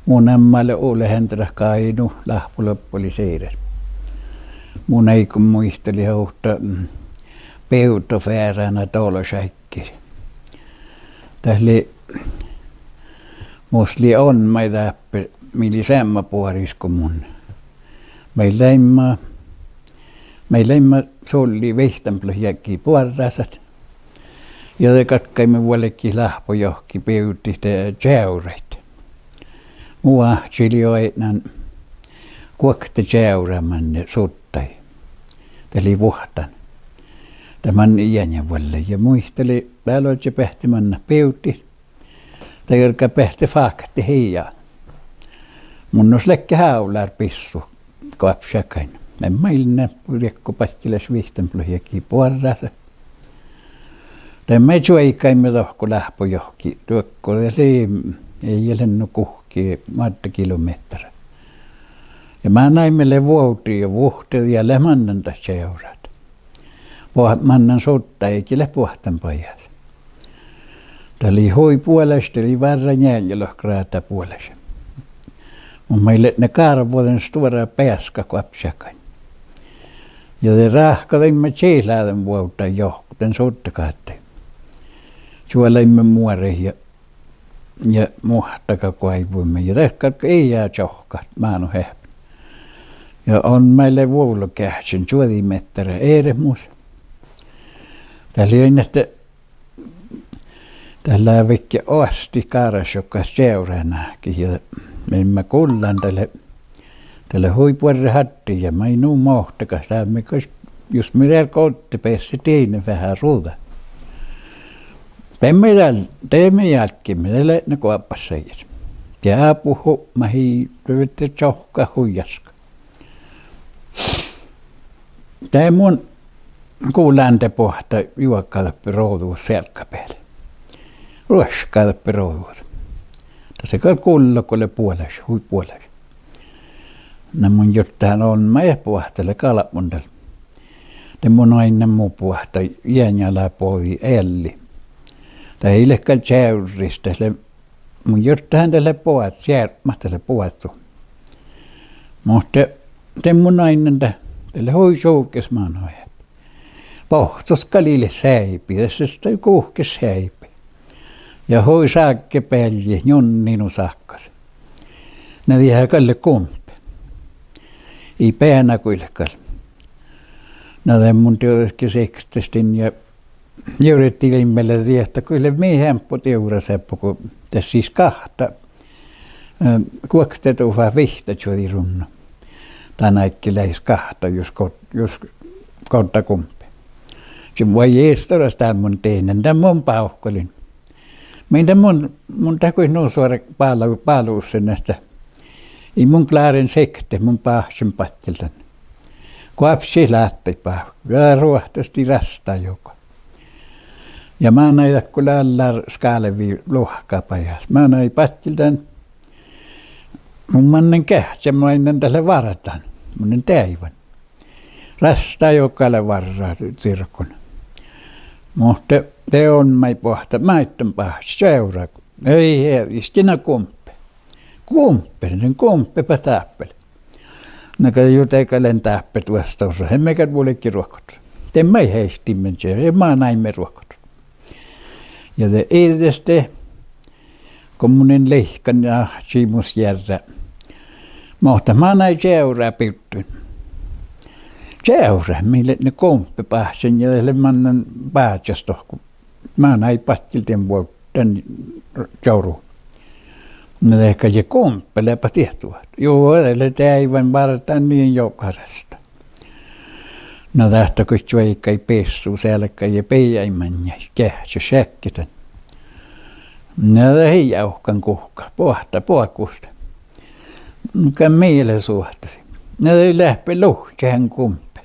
Mun ämmälle ole häntä kainu lahpuloppoli seires. Mun ei kun muisteli huhta peutofääränä tuolla säikki. Tähli musli on meitä mili sämmä puoris kuin mun. Meillä imma solli vehtämpölä jäkki puorasat. Ja te katkaimme vuollekin lahpo johki peutti te jäureit. Mua chilioinan kuokte jäuramanne suttai. Teli vuhtan. Tämän iänä vuolle. Ja muisteli, täällä on se pähtimanna peutti. Tai joka pähti fakti hiijaa. Mun olisi lekkä haular pissu koapsakain. En mailinen puoliekko pattilas vihtanpluhiakin puorrasa. Tämä juoikaimme tohko lähpo johonkin. Tuokko ei ole kuhki 10 kilometriä. Ja mä näin meille vuotiin ja vuhteet ja lämmännän tässä seurat. Mannan sotta eikä le puhtan pajas. Tämä oli hui puolesta, eli varra jäljellä kraata puolesta. Mun meille ne karvuuden stuora pääska kuapsakain. Ja te rahkadimme tseiläädän vuotta johkuten sottakaatte. Suolaimme muoreihin ja muhtaka kaivuimme. Ja tässä ei jää johkat, mä en ole hehpä. Ja on meille vuolukähtsyn suodimetterä eremus. Täällä oli näistä tällä on vikki osti kaaras, joka seuranakin. Ja me kullan tälle huipuerre hatti ja mä ei nuu mohtakas. Jos me kotti pääsi teine vähän ruuda. Teemme jälkeen, me ne kuoppas seis. Ja puhu, mä hii pyytte tjohka huijaska. Tää mun kuulante pohta juokkaadappi rouduus selkäpäälle. Ruoskaadappi rouduus. Se on kullokolle puolessa, hui puolessa. No mun jotain on, mä ei puhtele kalapundella. Ne mun aina muu puhta jäänjälä pohi elli. Tai ei lehkään tjäyristä. Mun jotain tälle puhat, särmähtele puhattu. Mutta te mun aina tälle hui soukes maanoja. Pohtos kalille säipi, tässä on kuhkes säipi. Ja hoi saakke pälje, jonninu sakkas. Ne tiedä kalle kumpi. Ei päänä kuilkal. Ne mun teodeskin sekstistin ja jourettiin limmelle tiehtä, kyllä mii hemppu teuraseppu, kun tässä siis kahta kuokte tuuhaa vihtä juuri runno. Tai näikki lähis kahta, jos kohta kumpi. Se voi jeestoras tämän mun teinen, tämän mun pauhkolin. Mitä mun takuis nuusuore paaluussen näistä. Ei mun klaaren sekte, mun paahsen pattiltan. Kuapsi lähti paahku. Ja ruohtasti rastaa joka. Ja mä näin kun lällar skaalevi luhkapajas. Mä näin pattiltan. Mun mannen kähtsä, mä ennen tälle varataan. Mun täivän. Rastaa jokalle varraa sirkun. Mutta te on mai pohta, maitten pahas, seuraa. Ei iskinä kumppe. Kumppe täppeli. Näkä juteikalen täppä tuosta osa, hemmekä vuolekin ruokot. Te mai heistimme se, ja mä näimme ruokot. Ja te edestä, kun munen lehkan ja siimusjärrä. Mutta mä näin seuraa piuttun. Seuraa, mille ne kumppe pahsen ja tälle mannan päätsästä, kun mä näin pattilten vuotten seuruun. No ehkä se kumppelepa tehtuvat. Joo, tälle täivän vartaan niin jokarasta. No tähtä kun vaikka ei pessu selkä ja peijäimän ja kähtsä säkkitän. No ei jauhkan kuhka, pohkusta. Mikä meille suhtasi. No ei lähpe luhtsään kumppe.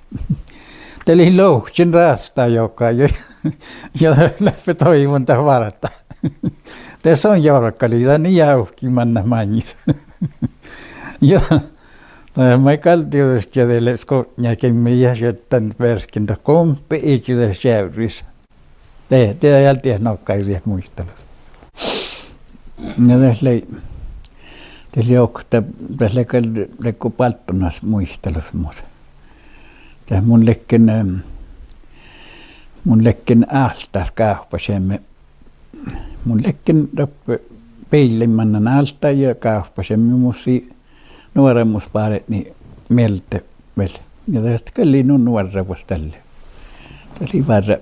Tämä oli luhtsin rasta joka ja lähpe toivonta varata. Tässä on jorkkaliita, niin jauhkimanna manjis. Ja mä kaltiudeskin teille skotnäkin miä jättän värskintä kompi ikinä säyrissä. Te jälkeen nokkaisia muistelussa. Ja Tässä joukkoa, tässä lekko palttonas muistelus muuta. Tässä mun lekken aaltas kaupasemme. Mun lekken peilimannan alta ja kaupasemme musi nuoremmuspaaret niin mieltä vielä. Ja tästä kalli nuoremus tälle. Tämä oli varra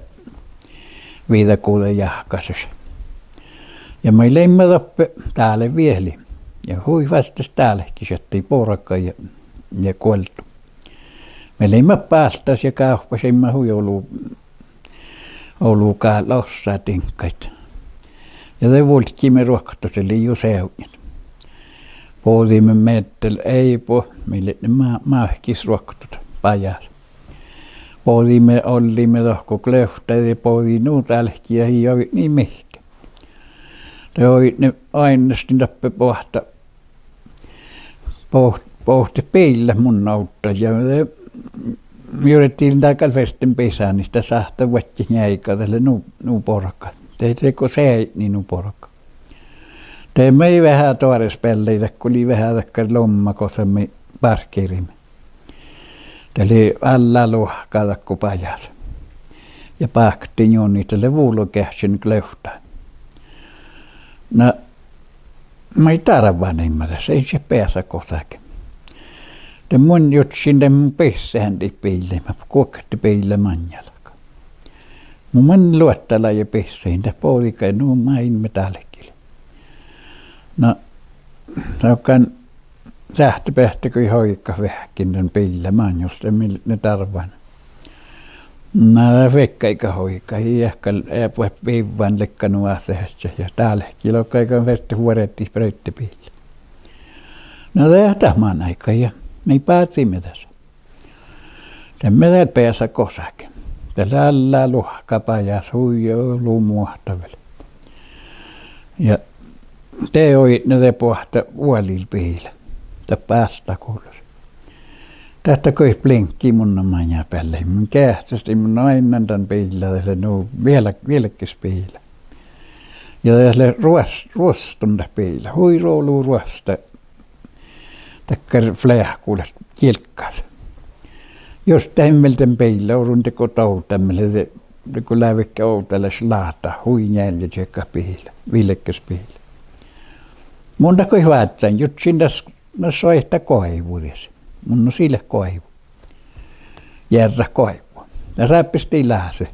viidakuuden jahkasus. Ja mä leimme toppe täällä vielä. Ja hui vastas täälläkin, jottei porakka ja kuoltu. Me leimme päästäs ja kaupasimme hui Oulukaan lossaa tinkkaita. Ja te vuoltimme ruokata se liiu seunin. Pohdimme menettelyä, ei mille ne maahkis ruokata pajas. Pohdimme, olimme tohko klöftä ja pohdimme nuut älkiä ja niin mihkä. Te oli ne ainestin tappe pohti peillä mun autta ja me yritettiin takal versten pesään, niin sitä sahta vuotti jäikä tälle nuu porokka. Teettekö se ei niin nuu porokka. Teemme ei vähän tuorespelleitä, kun oli vähän takkar lommakosemme parkkirimme. Tälle alla luhkaata kun pajas. Ja paktiin jonni tälle vuulukähsin klöhtä. No, mä ei tarvaan nimmata, se ei se päässä kosakin. Det mun jutsin den mun pessähän di peille, mä kuokatti peille manjalaka. Mun luottala ja pessäin, tämä poika nuu main me tälkille. No, saukan sähtöpähtä kui hoikka vähkin den peille manjusta, millä ne tarvan. No, vekka eikä hoikka, ei ehkä puhe piivan lekkanu asehassa ja tälkille, joka eikä vertti huoretti pröytti peille. No, tämän aika ja me ei päätsimme tässä. Me teet päässä kosakin. Tällä alla luhkapajas huijoo luumuohtaville. Ja te oi ne te pohta uolil piillä. Te päästä kuulus. Tästä kui plinkki mun manja päälle. Mun kähtsästi mun aina tämän piillä. Tälle nuu vieläkis piillä. Ja tälle ruostunta piillä. Hui rooluu ruosta. Takkar flähkuulet kilkkaas. Jos tämmölten peillä on teko tautammelle, kun lävikkä outalais laata, hui jäljä tjekka piillä, villekäs piillä. Mun takoi vaatsan, jutsin tässä soihta koivuudessa. Mun on sille koivu. Järra koivu. Ja räppisti läse.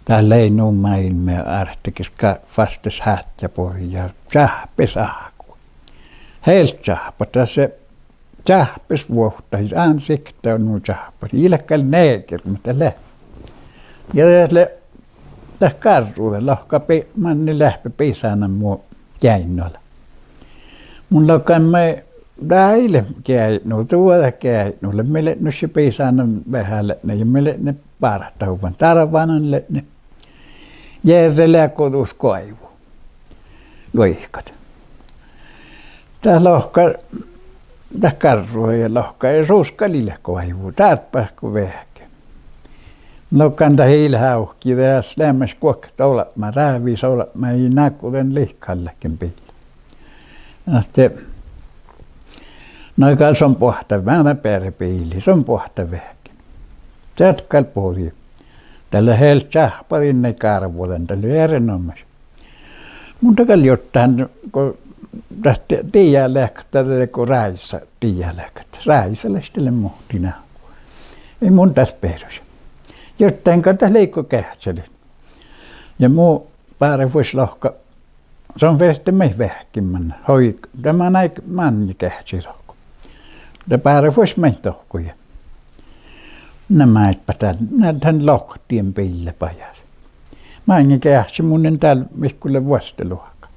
Täällä ei nuu maailmea artikis vastas hättä pohjaa. Sähpes ahku. Helt sähpata se sähpes vuohtais ansikta on nuu sähpata. Ilkkäl neeker, mitä lähti. Ja tässä karruuden lohka manni lähti pisana muu käinnolla. Mun lohkan me daile käinnu, tuoda käinnulle. Meille nyt se pisana vähälle ja meille ne parhtauvan tarvanalle ne. Järrelle ja kodus koivu. Loihkat. Tässä lohka, tässä karruja ja lohka ja ruskalille koivu. Tärpäs kuin vähkä. Lohkan tämä hiilhauhki ja tässä lämmäs kuokka olema, räävis olema, ei näkuden lihkallekin piillä. Noikal se on pohta, vähän perpiili, se on pohta vähkä. Tätkal pohti. Tällä helt sähpadin ne karvuuden, tällä erinomaisesti. Mun takal jotain, kun tästä tiiäläktä, kun räissä tiiäläktä. Räissä lähtele muhtina. Ei mun tässä perus. Jotain kantaa leikko kähtseli. Ja muu pääre vois lohka. Se on veresti mei vähkimmän. Tämä on aika manni kähtsi lohko. Ja pääre vois mei tohkuja. Nämä etpä tämän lohtien pille pajas. Manni kähtsi munnen täällä vihkulle vuosteluhaka.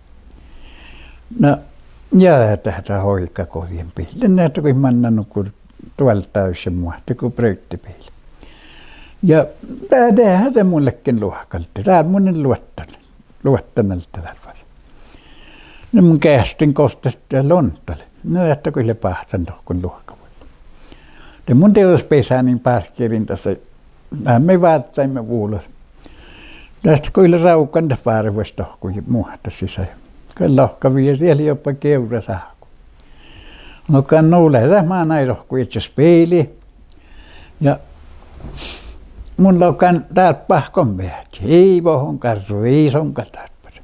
No, jää tähdä hoika kodien pille. Näitä kun mannannut kun tuolla täysin muahti, kun pröytti pille. Ja tämä mullekin luokalti. Tämä on munnen luottanalta tälläpäin. No mun kästin kostasta ja lontalle. No että kyllä pahtsan tohkun luokavuille. Ja mun teospesää niin parkkirin tässä. Me vaatsaimme vuulos. Tästä kyllä raukanta parvasta tohkun muahta sisään. Kyllä lohkavia siellä jopa keura saakku. No kan nuule mä näin rohku itse peili. Ja mun laukan täältä pahkon päätti. Ei vohon karru, ei sonka tarpeen.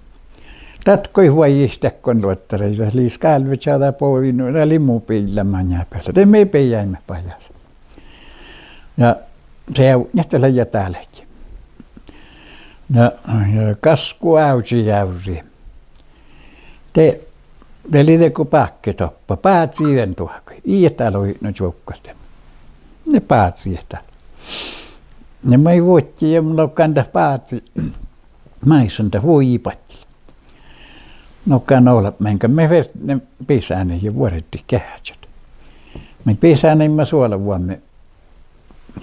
Tatkoi huojistekon luottareita, liis kälvet saada pohdin, ja limu piilämään jääpäällä. Te me peijäimme pajas. Ja se on jättälä ja täälläkin. Ja kasku ausi jäyri. Te liiteko pakki toppa, päät siihen tuohkoi. Iätä loi no tjoukkaste. Ne päät siihen. Ja mä ei vuotti ja mulla on kanta päätsi. Mä ei santa huipatilla. No kan olla, menkä me ne pisääne ja vuoretti kähtsät. Me pisääne mä suola vuomme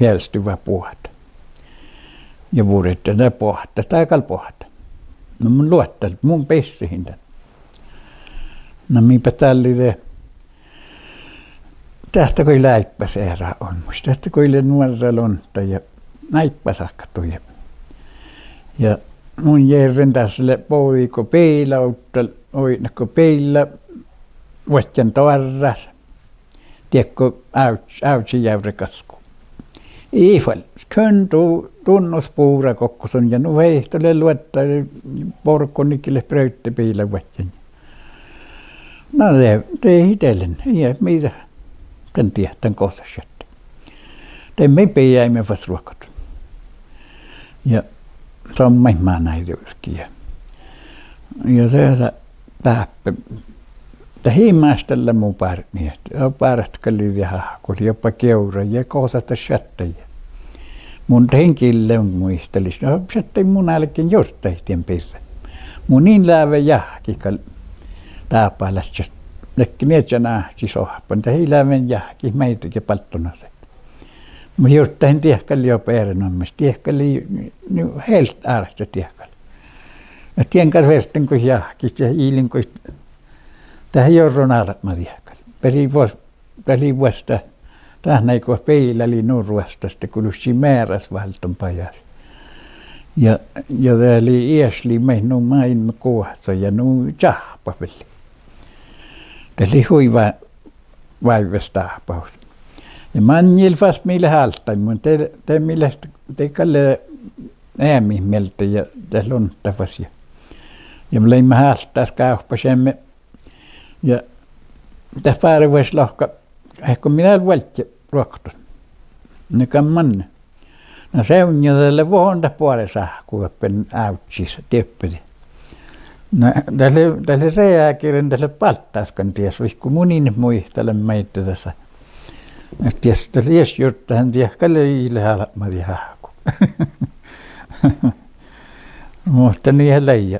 järjestyvä puhata. Ja vuoretti tätä puhata, taikal puhata. No mun luottaa, mun pissihin tän. No miipä tällide. Tästä kui läippäseerä on. Tästä kui nuorra lonta ja näippäsakatuja. Ja mun järren tässä poiko peilautta, oinako peillä, vuotjan toarras. Tiedätkö, äytsi jäyrekasku. Iifal, köntu tunnuspuura kokkoson ja nu veihtole luottaa porkonikille pröytte peillä vuotjan. No te hitellen, ei mitä, tän tiedä, tän kosasjat. Te me peijäimme vasta ruokot. Ja se on mä näitä ylskin. Ja se täppä. Tämä hiimaistella mun pärni. Pärtkäli ja hahkuli jopa keura ja koosata shattajia. Mun henkille on muistelis. No shattai mun älkeen jortahtien pirre. Mun niin läävä jahkikal taapalässä. Lekki mietsä nähti sohpan. Tämä ei läävän jahki meitäkin palttonase. Mä jortahin tiehkäli jopa erinomaisesti. Tiehkäli helt äärästä tiehkäli. Ja tienkäs versten kun jahkit ja hiilin kun tähän jorron ääret mä tiehkäli. Peli vuosta tähän ei kun peiläli nurruasta kun lussi määräs valton pajas. Ja tämä oli iäsli meinu maailma kohdassa ja nu jahpa peli. Tämä oli huiva vaivasta ahpaus. Ja mä oon fast meille haltain, mutta te mielestä te kalle äämi mieltä ja te lonttavas. Ja me leimme haltaas kauppasemme. Ja tässä pari vuosi lohka, ehkä minä valtsi ruokotun. Ne kan manne. No se on jo tälle vuonna puolessa kuoppen autsissa, tippeli. No tälle reääkirin tälle palttaaskan ties, kun munin muistelen meitä tässä. Ties ties jurttahan tiehkälle iille halapmari hahku. Mutta niin leija.